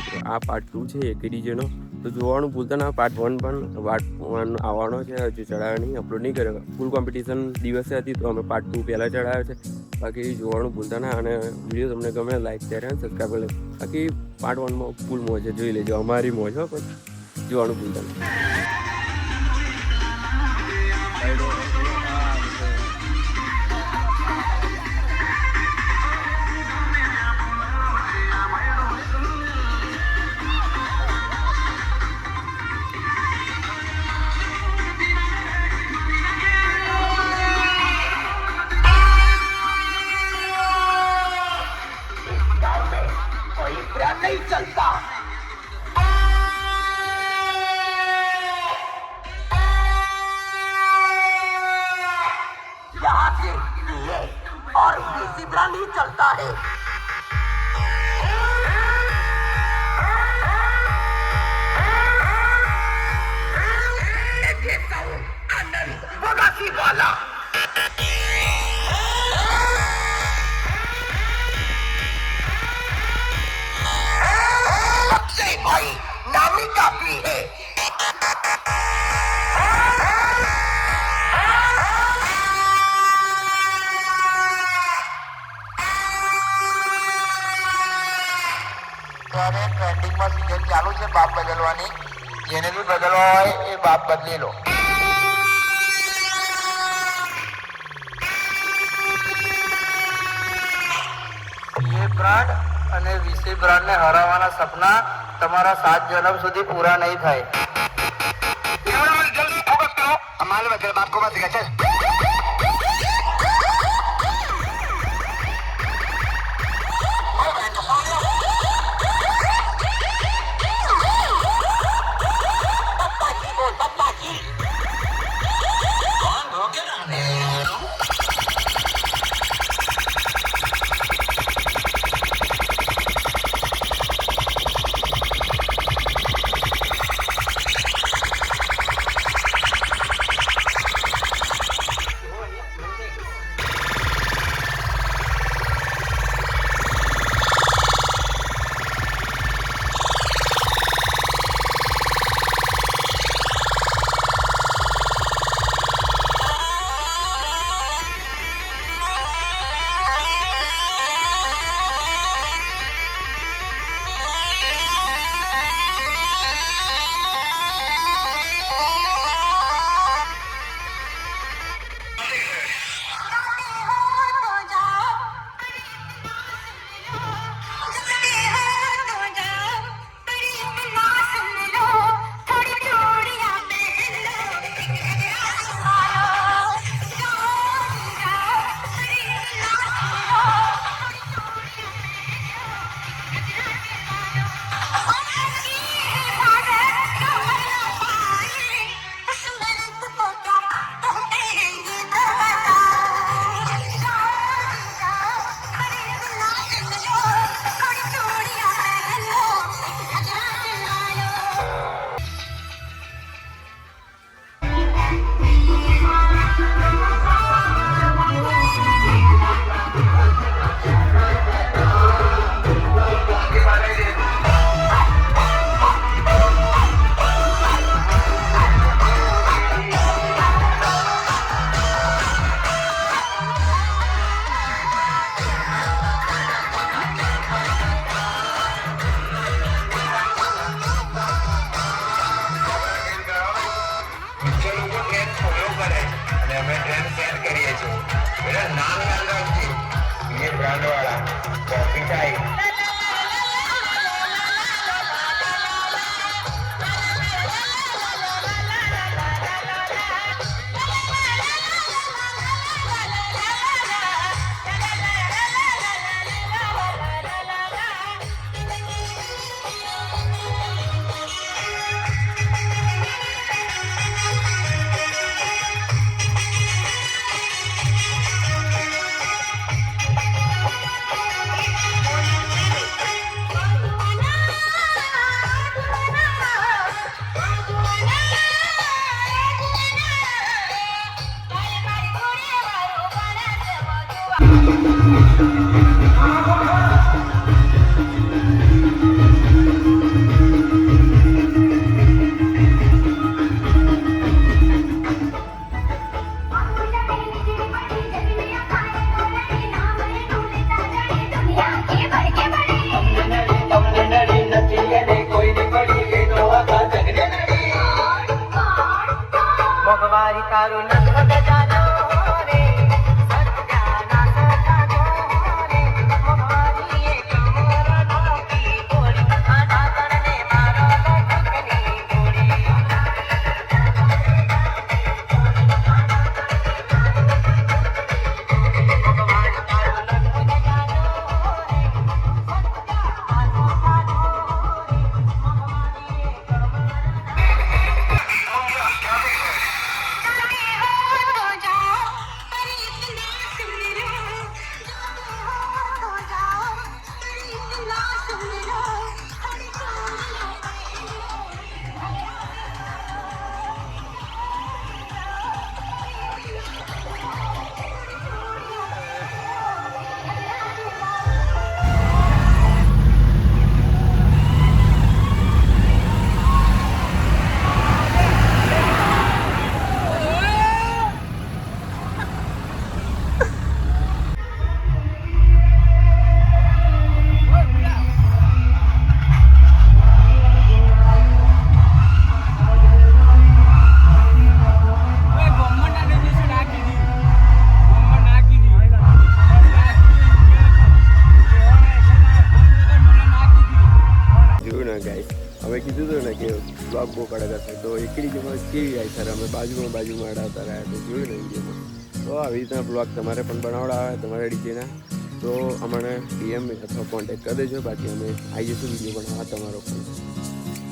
મિત્રો આ પાર્ટ 2 છે એકેડીજેનો, તો જોવાનું ભૂલતા ના. પાર્ટ 1 પણ આવવાનો છે, હજુ ચડાવ્યો નહીં, અપલોડ નહીં કર્યો. ફૂલ કોમ્પિટિશન દિવસે હતી તો અમે પાર્ટ 2 પહેલાં ચડાવ્યો છે. બાકી જોવાનું ભૂલતા ના, અને વિડીયો તમને ગમે લાઈક શેર અને સબસ્ક્રાઈબ કરી લે. બાકી પાર્ટ 1માં ફૂલ મોજ છે, જોઈ લેજો. અમારી મોજ હો, પણ જોવાનું ભૂલતા ના. नहीं चलता, यहाँ सिर्फ ये और देसी ब्रांड ही चलता है. आनंद बगासी वाला भाई नामी काफी है. ट्रेंडिंग में सीजन चालू है बाप बदलवानी. जेने भी बदलवा હોય એ બાપ બદલી લો. ये ब्रांड અને વીસી બ્રાન્ડને હરાવવાના સપના તમારા 7 જન્મ સુધી પૂરા નહીં થાય. જલ્દી ફોકસ કરો. માલુમ है तेरे बाप को मत सिखा. चल ને ગાઈસ, અમે કીધું હતું ને કે બ્લોગ બહુ કડક હશે, તો એક ડીજેમાં કેવી આવી સર અમે બાજુમાં અડાવતા રહ્યા તો જોયું ને વિડીયોમાં. તો આવી રીતના બ્લોગ તમારે પણ બનાવડાવે તમારા ડીજેના, તો અમને DM અથવા કોન્ટેક્ટ કરી દેજો, બાકી અમે આવી જઈશું વિડીયો બનાવવા તમારો પણ.